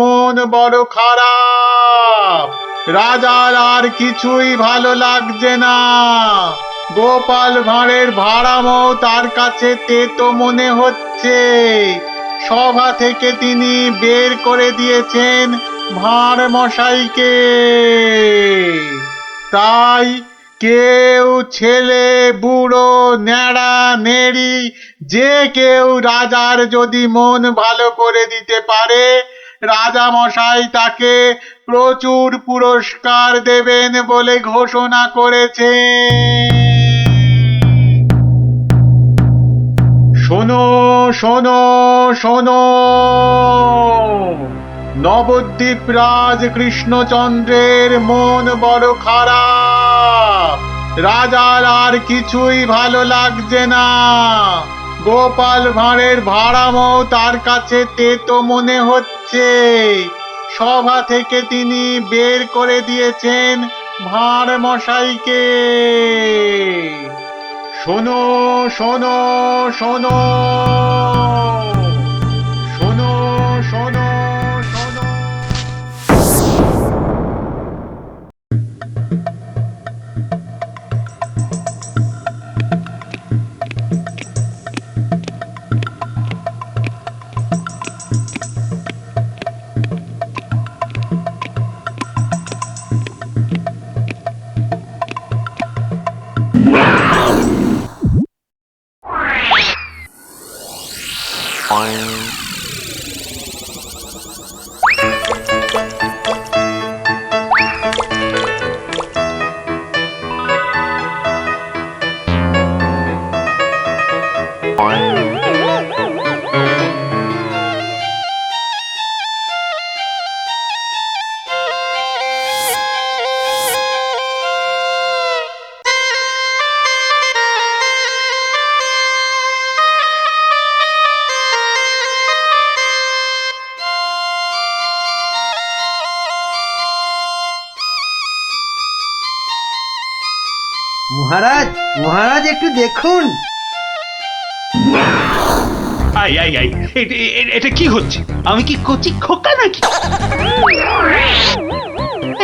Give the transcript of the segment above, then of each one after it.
মন বড় খারাপ। রাজার আর কিছুই ভালো লাগছে না। গোপাল ভাঁড়ের ভাড়ামো তার কাছে তেতো মনে হচ্ছে। সভা থেকে তিনি বের করে দিয়েছেন ভাঁড় মশাইকে। তাই কেউ, ছেলে বুড়ো ন্যাড়া নেড়ি, যে কেউ রাজার যদি মন ভালো করে দিতে পারে, রাজা মশাই তাকে প্রচুর পুরস্কার দেবেন বলে ঘোষণা করেছে। শোনো শোনো শোনো, নবদ্বীপ রাজ কৃষ্ণচন্দ্রের মন বড় খারাপ। রাজার আর কিছুই ভালো লাগছে না। গোপাল ভাঁড়ের ভাড়ামো তার কাছে তেতো মনে হচ্ছে। সভা থেকে তিনি বের করে দিয়েছেন ভাঁড় মশাইকে। শোনো শোনো শোনো, শোনো শোনো শোনো। মহারাজ, মহারাজ একটু দেখুন। আই আই আই, এটা কি হচ্ছে? আমি কি কচি খোকা নাকি?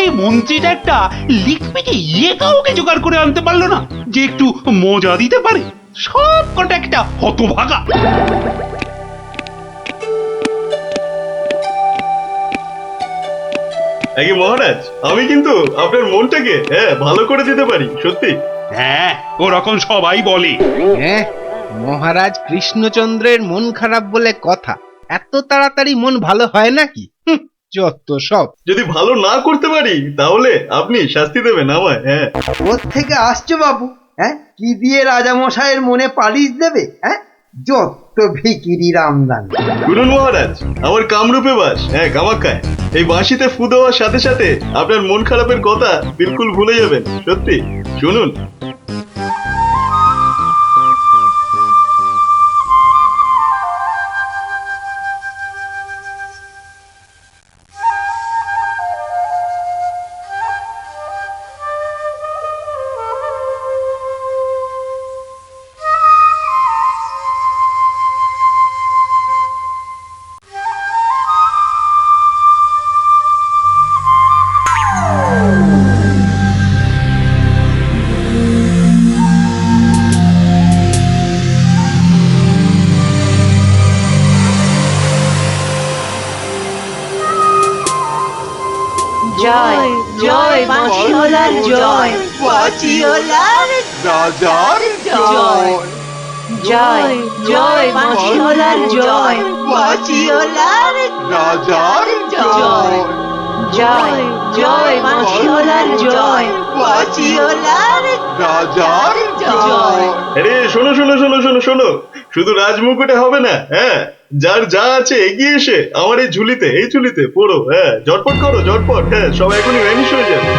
এই মন্ত্রীটা একটা লিখপিকে কাউকে জোগাড় করে আনতে পারলো না যে একটু মজা দিতে পারে। সব কটা একটা হতভাগা। আগে মহারাজ, আমি কিন্তু আপনার মনটাকে ভালো করে দিতে পারি, সত্যি। হ্যাঁ, ওরকম সবাই বলে। হ্যাঁ, মহারাজ কৃষ্ণচন্দ্রের মন খারাপ বলে কথা। এত তাড়াতাড়ি মন ভালো হয় নাকি? যত সব। যদি ভালো না করতে পারি তাহলে আপনি শাস্তি দেবেন আমায়। হ্যাঁ, ওর থেকে আসছো বাবু? হ্যাঁ, কি দিয়ে রাজামশাইয়ের মনে পালিশ দেবে? হ্যাঁ, যত ভিকিরির আমদানি। শুনুন মহারাজ, আমার কামরূপে বাস, কামাখ্যায়। এই বাঁশিতে ফু দেওয়ার সাথে সাথে আপনার মন খারাপের কথা বিলকুল ভুলে যাবেন, সত্যি। শুনুন। জয় জয় বাঁশিওয়ালার জয়, বাঁশিওয়ালার রাজার জয়। জয় জয় বাঁশিওয়ালার জয়, বাঁশিওয়ালার রাজার জয়। জয় জয় বাঁশিওয়ালার জয়, বাঁশিওয়ালার রাজার জয়। আরে শোনো শোনো শোনো শোনো শোনো, শুধু রাজমুকুটে হবে না। যার যা আছে এগিয়ে এসে আমার এই ঝুলিতে পড়ো। ঝটপট করো, ঝটপট। সব এখনই ভ্যানিশ হয়ে যাবে।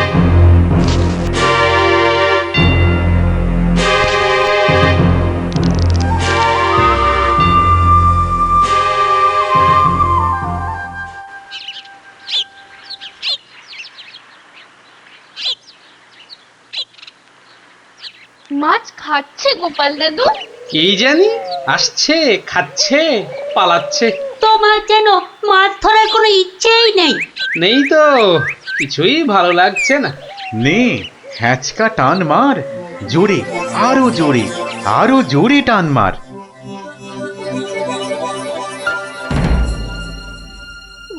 মাছ খাচ্ছে গোপাল দাদু? কি জানি, আসছে, খাচ্ছে, পালাচ্ছে। তো আমার যেন মাছ ধরার কোনো ইচ্ছেই নেই। নেই তো, কিছুই ভালো লাগছে না। নে হ্যাঁচকা টান মার, জোরে, আরো জোরে, আরো জোরে টান মার।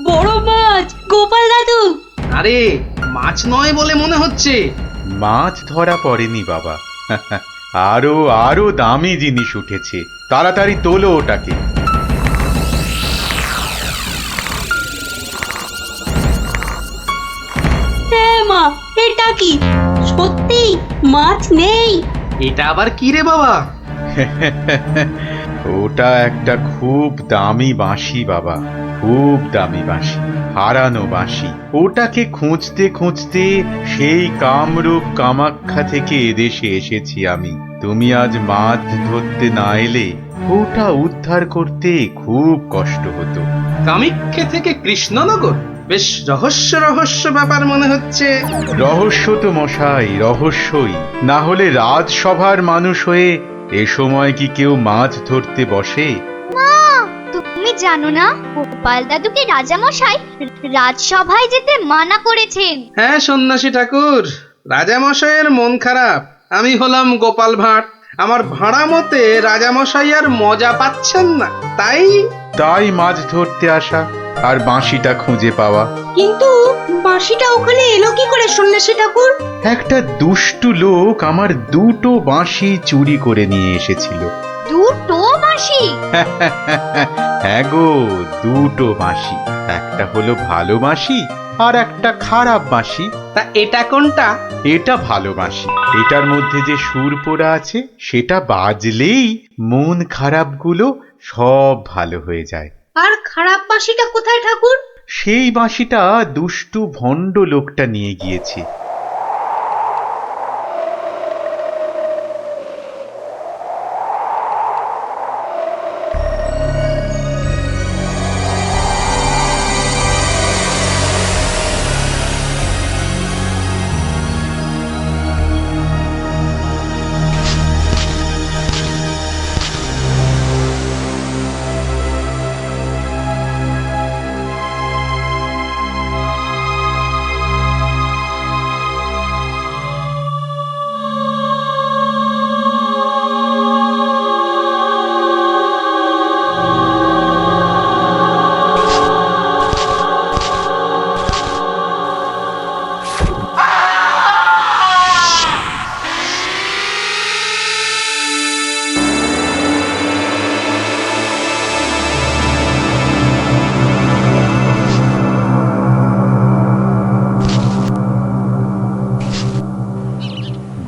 বড় মাছ, গোপাল দাদু। আরে মাছ নয় বলে মনে হচ্ছে। মাছ ধরা পড়েনি বাবা, আরো আরো দামি জিনিস উঠেছে, তাড়াতাড়ি তোলো ওটাকে। হ্যাঁ মা, এটা কি সত্যি মাছ নেই? এটা আবার কি রে বাবা? ওটা একটা খুব দামি বাঁশি বাবা, খুব দামি বাঁশি, হারানো বাঁশি। ওটাকে খুঁজতে খুঁজতে সেই কামরূপ কামাখ্যা থেকে এদেশে এসেছি আমি। তুমি আজ মাছ ধরতে না এলে ওটা উদ্ধার করতে খুব কষ্ট হতো। কামাখ্যা থেকে কৃষ্ণনগর? বেশ রহস্য রহস্য ব্যাপার মনে হচ্ছে। রহস্য তো মশাই, রহস্যই। না হলে রাজসভার মানুষ হয়ে এ সময় কি কেউ মাছ ধরতে বসে? তুমি জানো না গোপাল দাদুকে রাজামশাই রাজসভায় যেতে মানা করেছেন। হ্যাঁ সন্ন্যাসী ঠাকুর, রাজামশাইয়ের মন খারাপ। আমি হলাম গোপাল ভাঁড়। আমার ভাড়া মতে রাজামশাই আর মজা পাচ্ছেন না, তাই মাছ ধরতে আসা আর বাঁশিটা খুঁজে পাওয়া। কিন্তু বাঁশিটা ওখানে এলো কি করে সন্ন্যাসী ঠাকুর? একটা দুষ্টু লোক আমার দুটো বাঁশি চুরি করে নিয়ে এসেছিল। দুটো বাঁশি? হ্যাঁ গো, দুটো বাঁশি। একটা হলো ভালো বাঁশি আর একটা খারাপ বাঁশি। তা এটা কোনটা? এটা ভালো বাঁশি। এটার মধ্যে যে সুর পোড়া আছে সেটা বাজলেই মন খারাপগুলো সব ভালো হয়ে যায়। আর খারাপ বাঁশিটা কোথায় ঠাকুর? সেই বাঁশিটা দুষ্টু ভণ্ড লোকটা নিয়ে গিয়েছে।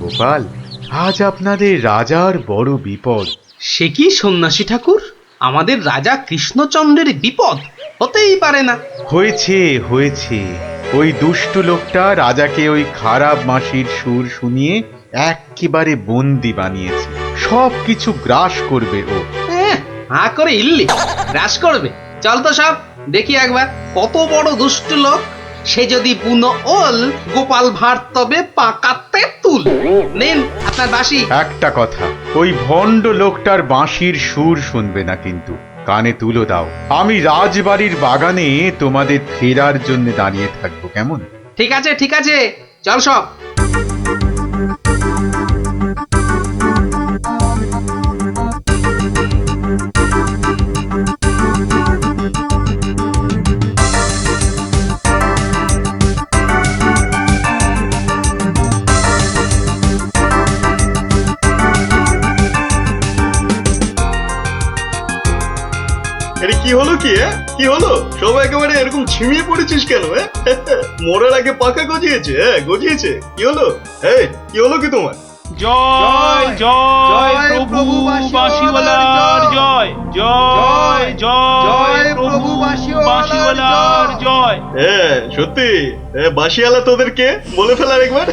গোপাল, আজ আপনাদের রাজার বড় বিপদ। সে কি সন্ন্যাসী ঠাকুর? আমাদের রাজা কৃষ্ণচন্দ্রের বিপদ? হতেই পারে না। হয়েছে হয়েছে, ওই দুষ্টু লোকটা রাজাকে ওই খারাপ বাঁশির সুর শুনিয়ে একেবারে বন্দি বানিয়েছে। সব কিছু গ্রাস করবে ও। হা করে ইল্লি গ্রাস করবে? চল তো সব দেখি একবার, কত বড় দুষ্ট লোক। সে যদি বুনো ওল, গোপাল ভাঁড় তবে পাকাতে তুল। নিন আপনার বাঁশি। একটা কথা, ওই ভণ্ড লোকটার বাঁশির সুর শুনবে না কিন্তু। কানে তুলো দাও। আমি রাজবাড়ির বাগানে তোমাদের ফেরার জন্য দাঁড়িয়ে থাকবো, কেমন? ঠিক আছে ঠিক আছে, চল সব। আরে কি হলো কি? কি হলো? সবাই একেবারে এরকম ঝিমিয়ে পড়েছিস কেন? মরার আগে পাকা গজিয়েছে? গজিয়েছে? কি হলো? কি হলো কি তোমার? জয় জয় প্রভু বাঁশিওয়ালার জয়, জয় জয় প্রভু বাঁশিওয়ালার জয়। সত্যি বাঁশিওয়ালা তোদেরকে বলে ফেলার একবার।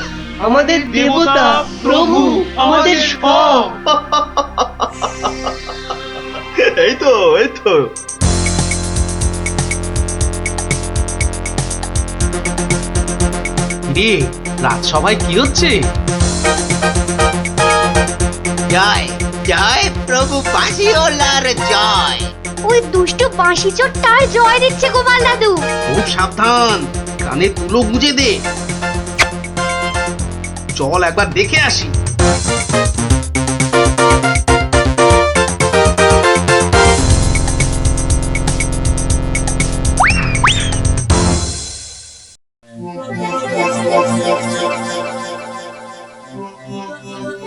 আমাদের দেবতা, প্রভু, আমাদের সব। এই তো এই তো। রে রাজসভায় কি হচ্ছে? জয় জয় প্রভু বাঁশিওয়ালার জয়। ওই দুষ্টু বাঁশি চোরটার জয় দিচ্ছে গোপাল দাদু। খুব সাবধান, কানে তুলো গুঁজে দে। চল একবার দেখে আসি।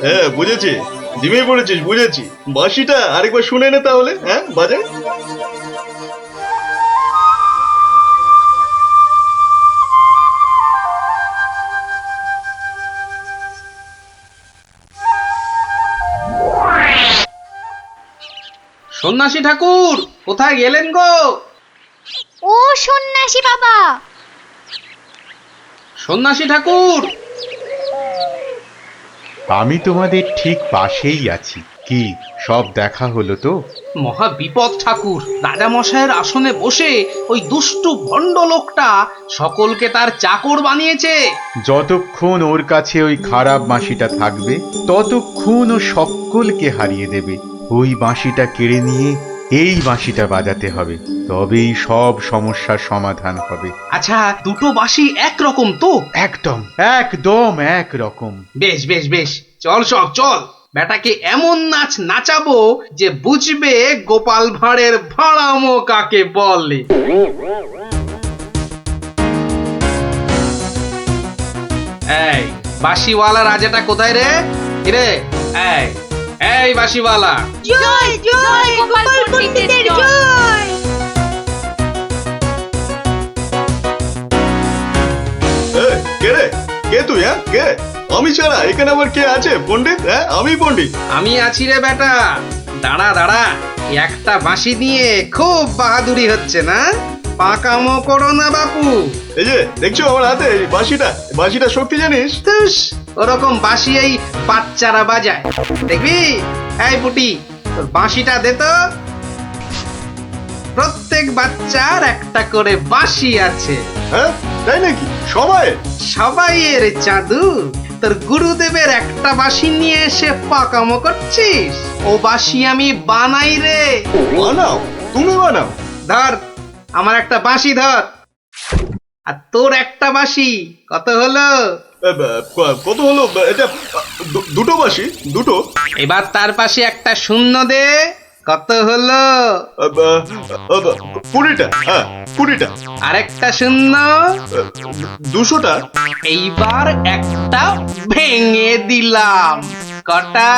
হ্যাঁ বুঝেছি, জিমে পড়েছিস, বুঝেছি। বাঁশিটা আরেকবার শুনে নে তাহলে, হ্যাঁ বাজে। সন্ন্যাসী ঠাকুর কোথায় গেলেন গো? ও সন্ন্যাসী বাবা, সন্ন্যাসী ঠাকুর, আমি তোমাদের ঠিক পাশেই আছি। কি সব দেখা হলো তো? মহা বিপদ ঠাকুর। রাজামশাইয়ের আসনে বসে ওই দুষ্টু ভণ্ড লোকটা সকলকে তার চাকর বানিয়েছে। যতক্ষণ ওর কাছে ওই খারাপ বাঁশিটা থাকবে ততক্ষণ ও সকলকে হারিয়ে দেবে। ওই বাঁশিটা কেড়ে নিয়ে এই বাঁশিটা বাজাতে হবে, তবেই সব সমস্যার সমাধান হবে। আচ্ছা, দুটো বাঁশি একরকম তো? একদম একদম একরকম। বেশ বেশ বেশ, চল সব চল। বেটাকে এমন নাচ নাচাবো যে বুঝবে গোপাল ভাঁড়ের ভাড়ামো কাকে বলে। এই বাঁশিওয়ালা রাজাটা কোথায় রে? রে এই এই বাঁশিওয়ালা, জয় জয় গোপাল পণ্ডিতের জয়। কে রে? কে তুই? হ্যাঁ কে? আমি ছাড়া এখানে আবার কে আছে? পণ্ডিত? হ্যাঁ আমি পণ্ডিত। আমি আছি রে বেটা। দাঁড়া দাঁড়া, একটা বাঁশি নিয়ে খুব বাহাদুরি হচ্ছে না? পাকামো করো না বাপু। এই যে দেখছো আমার হাতে এই বাঁশিটা, বাঁশিটা শক্তি জানিস? তুস, ওরকম বাঁশি এই বাচ্চারা বাজায়, দেখবি? এই পুটি, তোর বাঁশিটা দে তো। প্রত্যেক বাচ্চার একটা করে বাঁশি আছে। হ্যাঁ তাই নাকি? সবাই? সবাইয়ের চাঁদু। তোর গুরুদেবের একটা বাঁশি নিয়ে এসে পাকামো করছিস? ও বাঁশি আমি বানাই রে। বানাও? তুমি বানাও? ধর, আমার একটা বাঁশি ধর, আর তোর একটা বাঁশি। কত হলো? কত হলো? এটা দুটো বাঁশি, দুটো। এবার তার পাশে একটা শূন্য দে। কত হলো? 20টা। হ্যাঁ 20টা। আরেকটা শূন্য। 200টা। এইবার একটা ভেঙে দিলাম। কটা?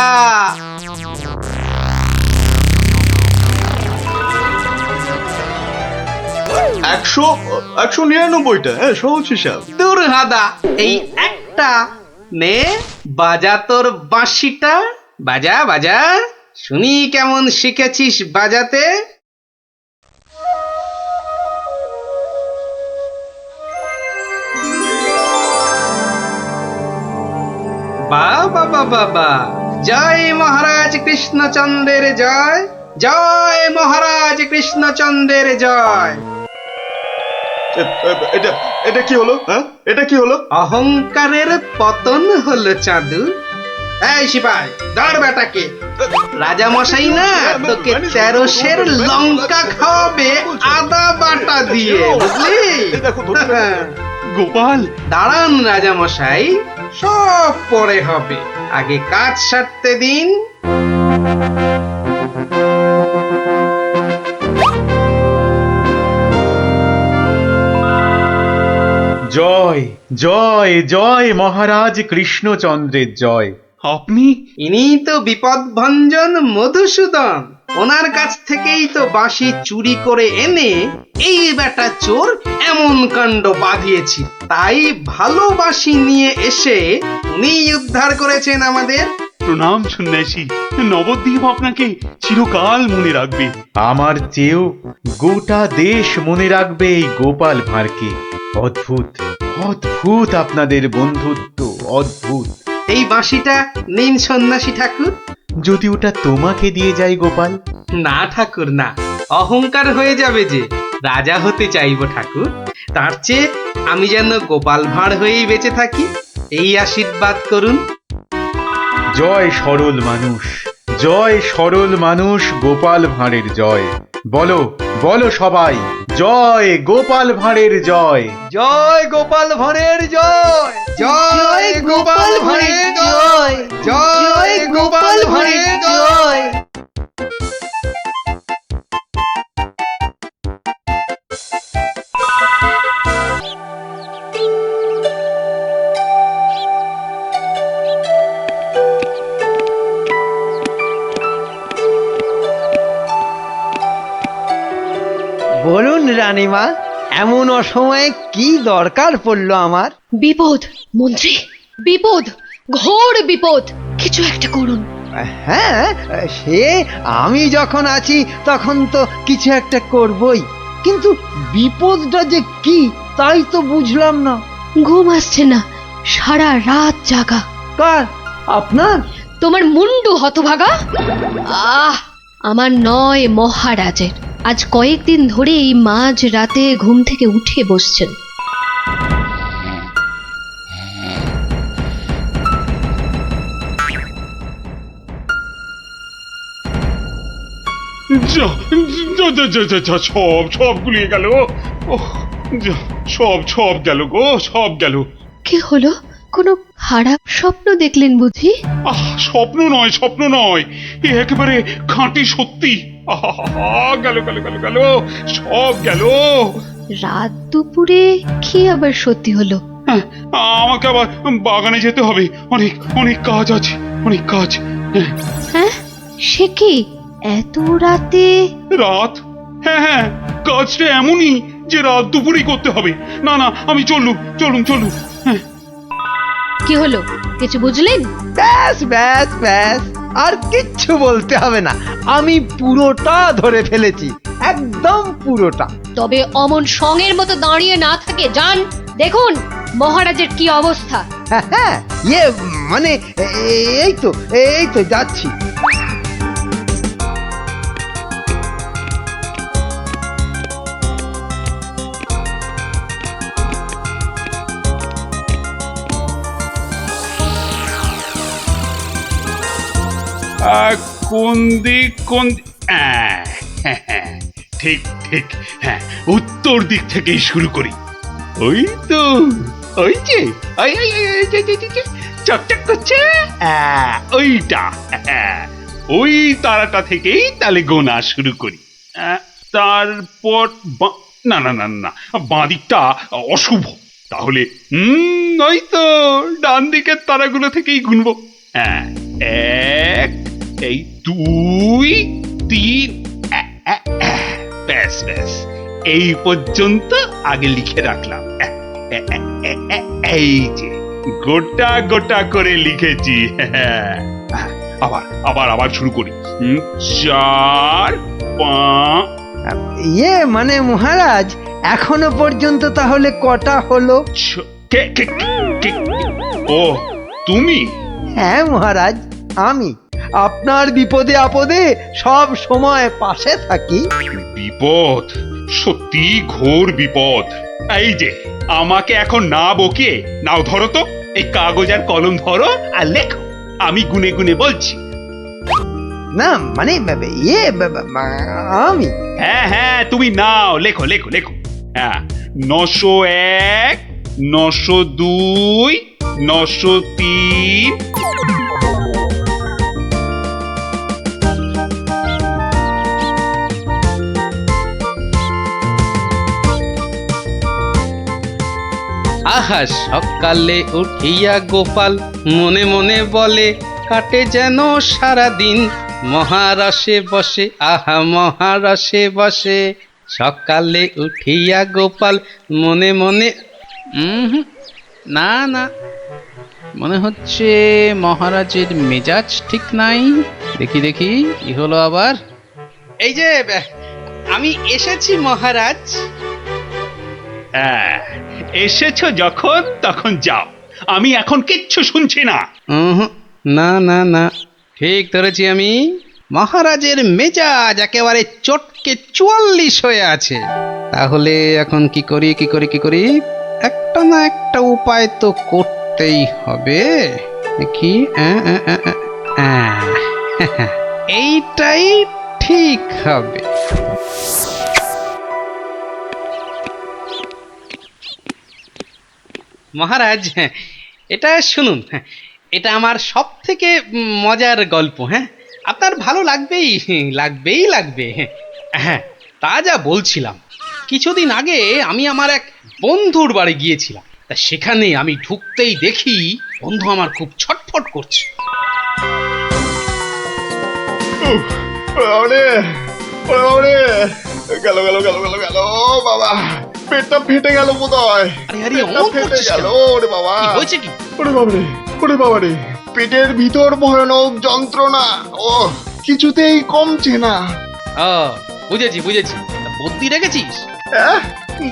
199টা। হ্যাঁ সহজ হিসাব। দূর হাদা, এই একটা নে, বাজা তোর বাঁশিটা। বাজা বাজা, শুনি কেমন শিখেছিস বাজাতে। বাবা বাবা বা, জয় মহারাজ কৃষ্ণচন্দ্রের জয়, জয় মহারাজ কৃষ্ণচন্দ্রের জয়। এটা এটা কি হলো? হ্যাঁ এটা কি হলো? অহংকারের পতন হলো চাঁদু। এই সিপাই, ধর বেটাকে। রাজা মশাই না তোকে 13 সের লঙ্কা খাওয়াবে আদা বাটা দিয়ে, বুঝলি? এই দেখো, গোপাল, দাঁড়ান রাজা মশাই, সব পরে হবে, আগে কাজ সারতে দিন। জয় জয় জয় মহারাজ কৃষ্ণচন্দ্রের জয়। আপনি? ইনি তো বিপদ ভঞ্জন মধুসূদন। ওনার কাছ থেকেই তো বাঁশি চুরি করে এনে এই বেটা চোর এমন কাণ্ড বাঁধিয়েছি। তাই ভালো বাঁশি নিয়ে এসে উনি উদ্ধার করেছেন আমাদের। প্রণাম সন্ন্যাসী, নবদ্বীপ আপনাকে চিরকাল মনে রাখবে। আমার চেয়েও গোটা দেশ মনে রাখবে এই গোপাল ভাঁড়কে। অদ্ভুত অদ্ভুত আপনাদের বন্ধুত্ব, অদ্ভুত। এই বাঁশিটা নিন সন্ন্যাসী ঠাকুর। যদি ওটা তোমাকে দিয়ে যাই গোপাল? না ঠাকুর না, অহংকার হয়ে যাবে যে। রাজা হতে চাইবো ঠাকুর, তার চেয়ে আমি যেন গোপাল ভাঁড় হয়েই বেঁচে থাকি, এই আশীর্বাদ করুন। জয় সরল মানুষ, জয় সরল মানুষ, গোপাল ভাঁড়ের জয়। বলো বলো সবাই, জয় গোপাল ভাঁড়ের জয়। জয় গোপাল ভাঁড়ের জয়, জয় গোপাল ভাঁড়ের জয়, জয় গোপাল ভাঁড়ের জয়। বলুন রানীমা, এমন অসময়ে কি দরকার পড়লো আমার? বিপদ মন্ত্রী, বিপদ, ঘোর বিপদ, কিছু একটা করুন। হ্যাঁ, সে আমি যখন আছি তখন তো কিছু একটা করবই, কিন্তু বিপদটা যে কি তাই তো বুঝলাম না। ঘুম আসছে না, সারা রাত জাগা। কার? আপনার? তোমার মুন্ডু হতভাগা। আমার নয়, মহারাজের। আজ কয়েকদিন ধরেই মাঝ রাতে ঘুম থেকে উঠে বসছেন। যা যা যা যা যা যা, সব সব গুলিয়ে গেল। ওহ, যা, সব সব গেল গো, সব গেল। কি হলো? কোনো খারাপ স্বপ্ন দেখলেন বুঝি? স্বপ্ন নয়, স্বপ্ন নয়, এ একেবারে খাঁটি সত্যি। গেল গেল গেল গেল, সব গেল। রাত দুপুরে কি আবার সত্যি হলো? হ্যাঁ, আমাকে আবার বাগানে যেতে হবে, অনেক অনেক কাজ আছে, অনেক কাজ। হ্যাঁ, সে কি এত রাতে? রাত? হ্যাঁ হ্যাঁ, কাজটা এমনই যে রাত দুপুরেই করতে হবে। না না, আমি চললুম চলুন চলুন। হ্যাঁ, কি হলো, কিছু বুঝলেন? ব্যাস ব্যাস ব্যাস, আর কিচ্ছু বলতে হবে না, আমি পুরোটা ধরে ফেলেছি, একদম পুরোটা। তবে অমন সঙের মতো দাঁড়িয়ে না থাকে, যান দেখুন মহারাজের কি অবস্থা। হ্যাঁ হ্যাঁ, মানে এই তো যাচ্ছি। কোন দিক কোন ঠিক ঠিক, হ্যাঁ, উত্তর দিক থেকেই শুরু করি। ওই তো, ওই যে ওই ওই ওই, ওই যে, যে, যে, যে, চকচক করছে, ওইটা, ওই তারাটা থেকেই তাহলে গোনা শুরু করি। তারপর না না না না, বাঁ দিকটা অশুভ, তাহলে ওই তো ডান দিকের তারাগুলো থেকেই গুনবো। এক, এই 2, 3, ব্যাস ব্যাস, এই পর্যন্ত আগে লিখে রাখলাম। এই যে গোটা গোটা করে লিখেছি। আবার আবার আবার শুরু করি। 4, 5, মানে মহারাজ, এখনো পর্যন্ত তাহলে কটা হলো? ও তুমি? হ্যাঁ মহারাজ, আমি আপনার বিপদে আপদে সব সময় পাশে থাকি। বিপদ? সত্যি ঘোর বিপদ। এই যে আমাকে এখন না বকে, নাও ধরো তো এই কাগজ আর কলম ধরো আর লেখো, আমি গুনে গুনে বলছি। না মানে আমি? হ্যাঁ হ্যাঁ, তুমি নাও, লেখো লেখো লেখো। হ্যাঁ, 901, 902, 903। আহা, সকালে উঠিয়া গোপাল মনে মনে বলে, কাটে যেন সারা দিন মহারসে বসে, আহা মহারসে বসে। সকালে উঠিয়া গোপাল মনে মনে, না না, মনে হচ্ছে মহারাজের মেজাজ ঠিক নাই। দেখি দেখি কি হলো আবার। এই যে আমি এসেছি মহারাজ। এসেছো যখন তখন যাও, আমি এখন কিচ্ছু শুনছি না। না না না, ঠিক ধরেছি আমি। মহারাজের মেজাজ একেবারে চটকে 44 হয়ে আছে। তাহলে এখন কি করি কি করি কি করি, একটা না একটা উপায় তো করতেই হবে। কি এইটাই ঠিক হবে। মহারাজ, এটা শুনুন, এটা আমার সব থেকে মজার গল্প। হ্যাঁ, আপনার ভালো লাগবেই লাগবে। হ্যাঁ, তা যা বলছিলাম, কিছুদিন আগে আমি আমার এক বন্ধুর বাড়ি গিয়েছিলাম। তা সেখানে আমি ঢুকতেই দেখি বন্ধু আমার খুব ছটফট করছে। ওরে ওরে, গেল গেল গেল গেল গেল বাবা, পেটটা ফেটে গেল বোধহয়। আরে আরে, পেটটা অমন ফেটে করছিস গেল কেন? ওরে বাবা। কি হয়েছে কি? ওরে বাবারে, ওরে বাবারে, পেটের ভিতর ভয়ানক যন্ত্রণা। ও কিছুতেই কমছে না। ও, বুঝেছি। তা বুদ্ধি রেখেছিস?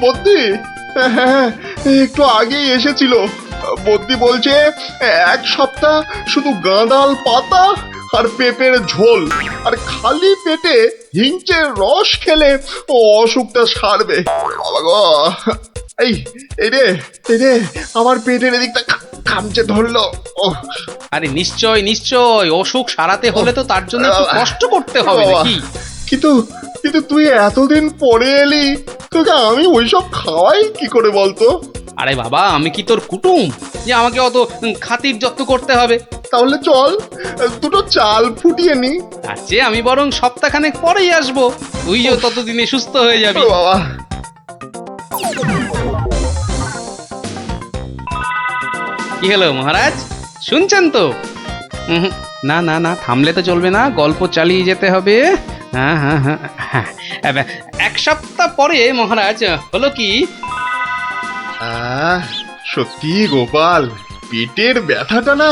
বদ্যি? হ্যাঁ, একটু আগেই এসেছিল। বদ্যি বলছে 1 সপ্তাহ শুধু গাঁদাল পাতা আর পেঁপের ঝোল আর খালি পেটে হিংচের রস খেলে ও অসুখটা সারবে। বাবা গো, এই এই রে আমার পেটের এদিকটা খামচে ধরলো। ও আরে নিশ্চয়, অসুখ সারাতে হলে তো তার জন্য একটু কষ্ট করতে হবে নাকি? কিন্তু কিন্তু তুই এতদিন পরে এলি, তোকে আমি ওইসব খাওয়াই কি করে বলতো? আরে বাবা, আমি কি তোর কুটুম যে আমাকে অত খাতির যত্ন করতে হবে? তাহলে চল দুটো চাল ফুটিয়ে নি। তার চেয়ে আমি বরং সপ্তাহখানেক পরেই আসবো, তুইও ততদিনে সুস্থ হয়ে যাবি। ও বাবা, কি হলো মহারাজ, শুনছেন তো? না, থামলে তো চলবে না, গল্প চালিয়ে যেতে হবে। হ্যাঁ, 1 সপ্তাহ পরে মহারাজ হলো কি, সত্যি গোপাল, পেটের ব্যথাটা না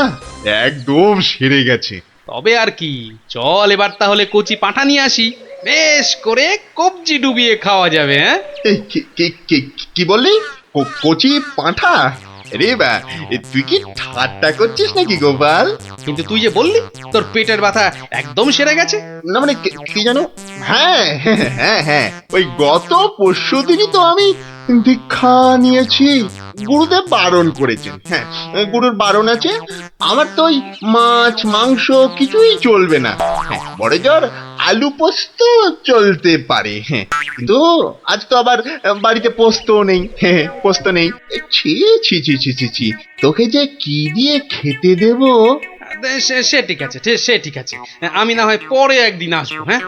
একদম সেরে গেছে। তবে আর কি, চল এবার তাহলে কচি পাঁঠা নিয়ে আসি, বেশ করে কবজি ডুবিয়ে খাওয়া যাবে। হ্যাঁ, এই, কি বললি? কচি পাঁঠা? রে বা, তুই কি ঠাট্টা করছিস নাকি গোপাল? কিন্তু তুই যে বললি তোর পেটের ব্যথা একদম সেরে গেছে। না মানে কি জানো, হ্যাঁ, ওই গত পরশুদিনই তো আমি দীক্ষা নিয়েছি। গুরুদেব বারণ করেছেন। হ্যাঁ, গুরুর বারণ আছে। আমার তো ওই মাছ মাংস কিছুই চলবে না। হ্যাঁ, বড় জোর আলু পোস্ত চলতে পারে। হ্যাঁ, কিন্তু আজ তো আবার বাড়িতে পোস্ত নেই। হ্যাঁ, পোস্ত নেই। ছি, তোকে যে কি দিয়ে খেতে দেবো? সে ঠিক আছে, আমি না হয় পরে একদিন আসবো। হ্যাঁ,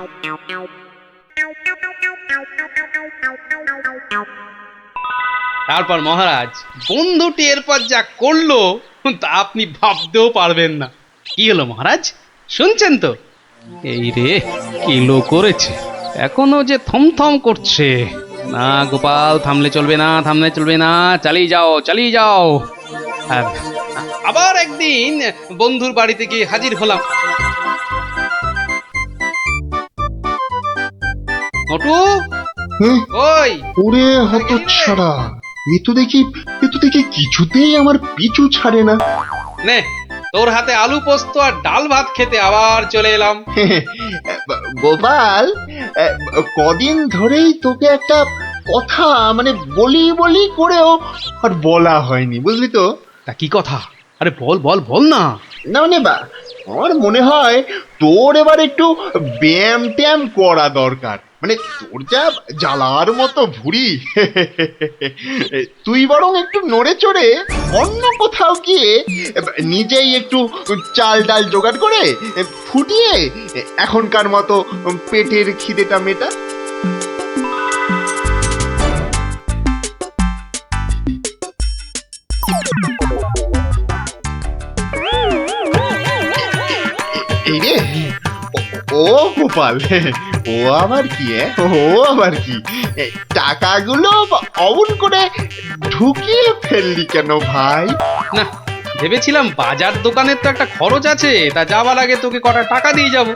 তারপর মহারাজ, বন্ধুটি এরপর যা করলো তা আপনি ভাবতেও পারবেন না। কি হলো মহারাজ, শুনছেন তো? এই রে, কিলো করেছে, এখনো যে থমথম করছে। না গোপাল, থামলে চলবে না, চালিয়ে যাও। আবার একদিন বন্ধুর বাড়িতে গিয়ে হাজির হলাম। নটু, ওই ওরে হতচ্ছাড়া, এ তো দেখি কিছুতেই আমার পিছু ছাড়ে না। নে, তোর হাতে আলু পোস্ত আর ডাল ভাত খেতে আবার চলে এলাম। গোপাল, কদিন ধরেই তোকে একটা কথা মানে বলি করেও আর বলা হয়নি, বুঝলি তো? তা কি কথা? আরে বল না। না মানে আমার মনে হয় তোর এবার একটু ব্যায়াম করা দরকার। মানে তোর যা জ্বালার মতো ভুঁড়ি, তুই বরং একটু নড়ে চড়ে অন্য কোথাও গিয়ে নিজেই একটু চাল ডাল জোগাড় করে ফুটিয়ে এখনকার মতো পেটের খিদেটা মেটা। এই রে, ও গোপাল, ও আবার কি? টাকাগুলো অমন করে ঢুকিয়ে ফেললি কেন ভাই? না, ভেবেছিলাম বাজার দোকানের তো একটা খরচ আছে, তা যাবার আগে তোকে কটা টাকা দিয়ে যাব।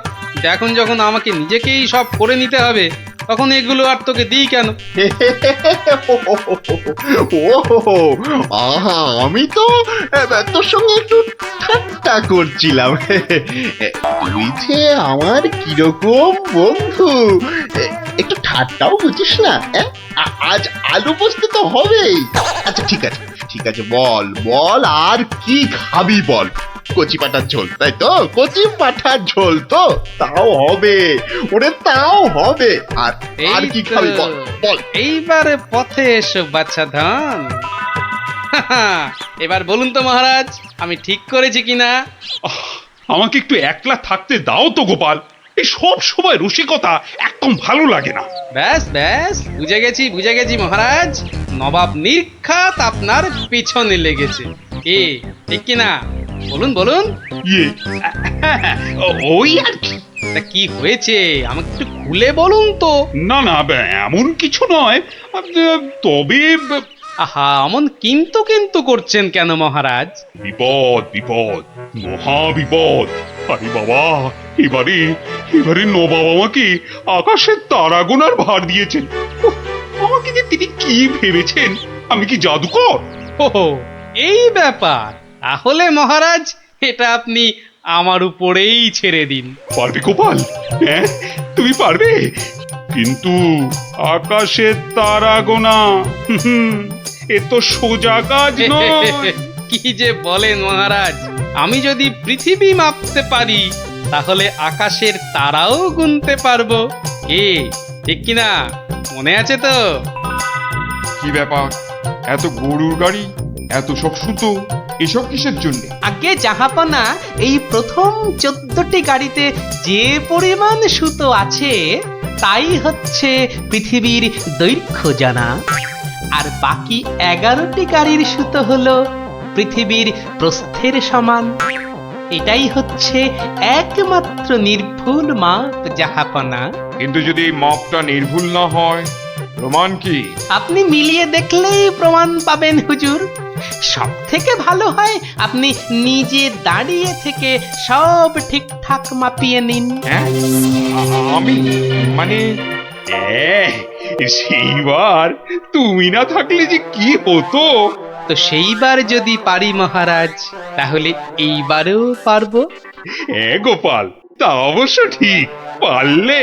এখন যখন আমাকে নিজেকেই সব করে নিতে হবে, তখন এগুলো আর তোকে দিই কেন? আমি তো তোর সঙ্গে একটু ঠাট্টা করছিলাম। তুই যে আমার কিরকম বন্ধু, একটু ঠাট্টাও বুঝিস না? আজ আলু পোস্ত তো হবেই। আচ্ছা ঠিক আছে, বল আর কি খাবি বল। কচি পাঠার ঝোল তাই তো? কচি পাঠার ঝোল তো তাও হবে, ওরে তাও হবে। আর আর কি খাবি বল বল। এইবারে পথে এসো বাচ্চাধন। এবার বলুন তো মহারাজ, আমি ঠিক করেছি কিনা? আমাকে একটু একলা থাকতে দাও তো গোপাল। এই সব সময় রসিকতা একদম ভালো লাগে না। ব্যাস ব্যাস, বুঝে গেছি মহারাজ, নবাব নির্ঘাত আপনার পিছনে লেগেছে। কি ঠিক কিনা? বলুন বলুন। ইয়ে ওই আর কি। তা কি হয়েছে আমাকে একটু খুলে বলুন তো। না না, এমন কিছু নয়, তবে আহা, অমন কিন্তু কিন্তু করছেন কেন মহারাজ? বিপদ বিপদ, মহা বিপদ। আরে বাবা, এবারে এবারে নবাব আমাকে আকাশের তারা গোনার ভার দিয়েছেন। উফ, আমাকে যে তিনি কি ভেবেছেন, আমি কি জাদুকর? ও এই ব্যাপার, তাহলে মহারাজ এটা আপনি আমার উপরেই ছেড়ে দিন। পারবে গোপাল? হ্যাঁ, তুমি পারবে? কিন্তু আকাশের তারা গোনা এ তো সোজা কাজ নয়। কি যে বলেন মহারাজ, আমি যদি পৃথিবী মাপতে পারি তাহলে আকাশের তারাও গুনতে পারবো। কি ঠিক কিনা? মনে আছে তো? কি ব্যাপার, এত গরুর গাড়ি, এত সব সুতো, এসব কিসের জন্য? আগে জাহাপনা, এই প্রথম 14টি গাড়িতে যে পরিমাণ সুতো আছে তাই হচ্ছে পৃথিবীর দৈর্ঘ্য জানা, আর বাকি 11টি গাড়ির সুতো হলো পৃথিবীর প্রস্থের সমান। এটাই হচ্ছে একমাত্র নির্ভুল মাপ জাহাপনা। কিন্তু যদি এই মাপটা নির্ভুল না হয়, প্রমাণ কি? আপনি মিলিয়ে দেখলেই প্রমাণ পাবেন হুজুর। সব থেকে ভালো হয় আপনি নিজে দাঁড়িয়ে থেকে সব ঠিকঠাক মাপিয়ে নিন। হ্যাঁ, আমি মানে সেইবার তুমি না থাকলে যে কি হতো। তো সেইবার যদি পারি মহারাজ, তাহলে এইবারেও পারবো। হ্যাঁ গোপাল, তা অবশ্য ঠিক, পারলে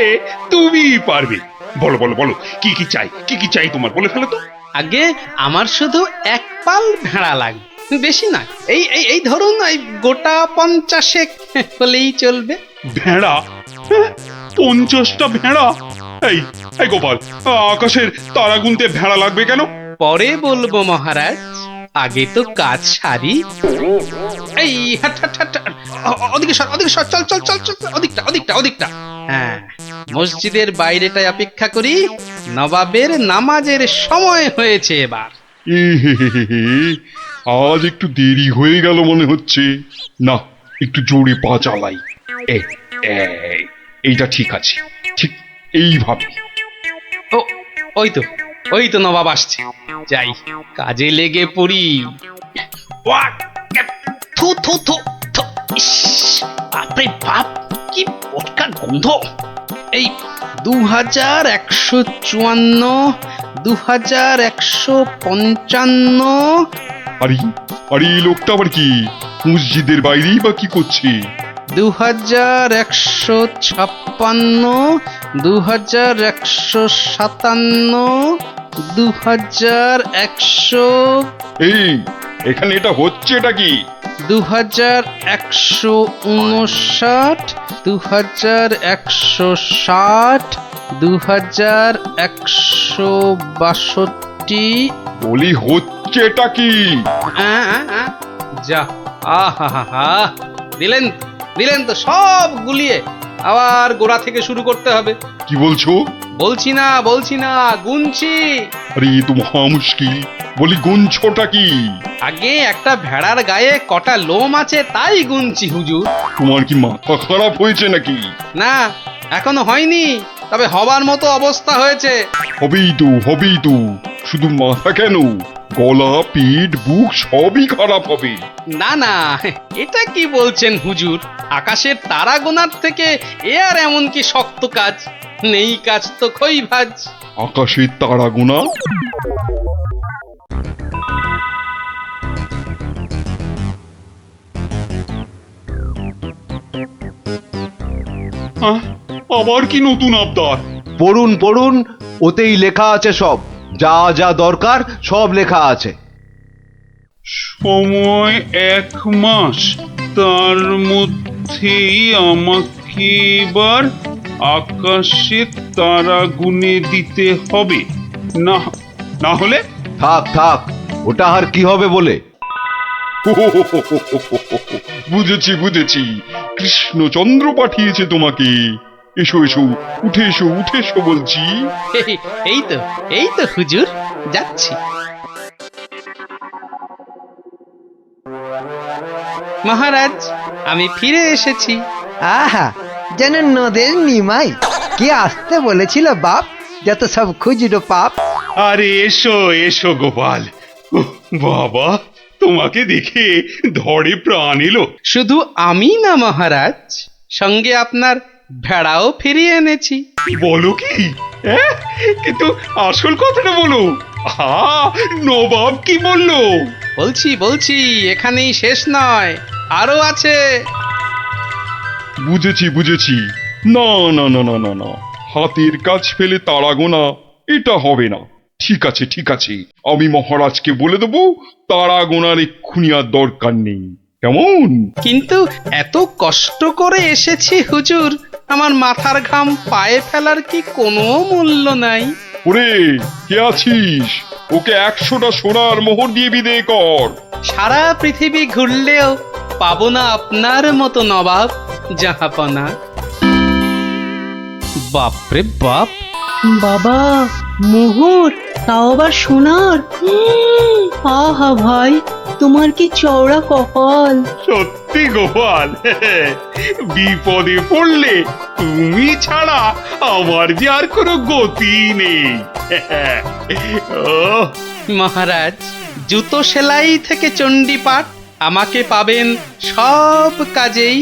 তুমি পারবে। বলো বলো বলো, কি কি চাই, কি কি চাই তোমার, বলে ফেলো তো। আগে আমার শুধু এক পাল ভেড়া লাগবে, বেশি না। এই এই এই ধরুন এই গোটা 50 হলেই চলবে। ভেড়া? 50টা ভেড়া? এই এই গোপাল, আকাশের তারা গুনতে ভেড়া লাগবে কেন? পরে বলবো মহারাজ, আগে তো কাজ সারি। এই হাট হাট হাট, ওদিকে সর, ওদিকে সর, চল চল চল চল, ওদিকটা ওদিকটা ওদিকটা। হ্যাঁ, মসজিদের বাইরেটায় অপেক্ষা করি, নবাবের নামাজের সময় হয়েছে এবার। আজ একটু দেরি হয়ে গেল মনে হচ্ছে। না, একটু জোরে পা চালাই। এইটা ঠিক আছে, ঠিক এইভাবে। ও ওই তো নবাব আসছে, যাই কাজে লেগে পড়ি। ওয়াক! থু থু থু থু, ইস, বাপরে বাপ, কি পটকার গন্ধ। এই 2154, 2155। আরে আরে, এই লোকটা আবার কি মসজিদের বাইরেই বা কি করছে? 2156, 2157, 2100। এই এখানে এটা হচ্ছে, এটা কি? 2159, 2160, 2162। বলি হচ্ছে এটা কি? যা, আহা, দিলেন দিলেন তো সব গুলিয়ে, আবার গোড়া থেকে শুরু করতে হবে। কি বলছো? বলছি না, গুনছি। আরে এ তো মহা মুশকিল, বলি গুনছোটা কি? আগে একটা ভেড়ার গায়ে কটা লোম আছে তাই গুনছি হুজুর। তোমার কি মাথা খারাপ হয়েছে নাকি? না, এখনো হয়নি, তবে হবার মতো অবস্থা হয়েছে। হবেই তো, শুধু মাথা কেন, গলা, পিঠ, বুক সবই খারাপ হবে। না, এটা কি বলছেন হুজুর? আকাশের তারা গোনার থেকে এ আর এমন কি শক্ত কাজ? নেই কাজ তো খই ভাজ। আকাশের তারা গোনা? আবার কি নতুন আবদার? পড়ুন পড়ুন, ওতেই লেখা আছে সব, যা যা দরকার সব লেখা আছে। সময় 1 মাস। তার মধ্যেই আমাকে এবার আকাশে তারা গুনে দিতে হবে, না না হলে থাক থাক, ওটা আর কি হবে বলে। বুঝেছি বুঝেছি, কৃষ্ণচন্দ্র পাঠিয়েছে তোমাকে। এসো এসো, উঠে এসো উঠে এসো বলছি। এই তো হুজুর, যাচ্ছি। মহারাজ, আমি ফিরে এসেছি। আহা, যেন নদের নিমাই। কে আসতে বলেছিল বাপ, যত সব খুচরো পাপ। আরে এসো এসো গোপাল। উহ, বাবা, তোমাকে দেখে ধরে প্রাণ এলো। শুধু আমি না মহারাজ, সঙ্গে আপনার ভেড়াও ফিরিয়ে এনেছি। বলো কি? হ্যাঁ? কিন্তু আসল কথাটা বলো। নবাব কি বললো? বলছি, এখানেই শেষ নয়, আরো আছে। বুঝেছি বুঝেছি। না না না না না না, হাতের কাজ ফেলে তারা গোনা এটা হবে না। ঠিক আছে ঠিক আছে, আমি মহারাজকে বলে দেবো তারা গোনার এক্ষুনি আর দরকার নেই, কেমন? কিন্তু এত কষ্ট করে এসেছি হুজুর, আমার মাথার ঘাম পায়ে ফেলার কি কোনো মূল্য নাই? ওরে, কে আছিস? ওকে 100টা সোনার মোহর দিয়ে বিদেয় কর। সারা পৃথিবী ঘুরলেও পাবো না আপনার মতো নবাব জাহাপনা। বাপরে বাপ, বাবা, মোহর, তাও আবার সোনার। আহা ভাই, তোমার কি চওড়া কপাল। সত্যি গোপাল, বিপদে পড়লে তুমি ছাড়া আমার যে আর কোনো গতি নেই। ওহ, মহারাজ, জুতো সেলাই থেকে চণ্ডীপাঠ আমাকে পাবেন সব কাজেই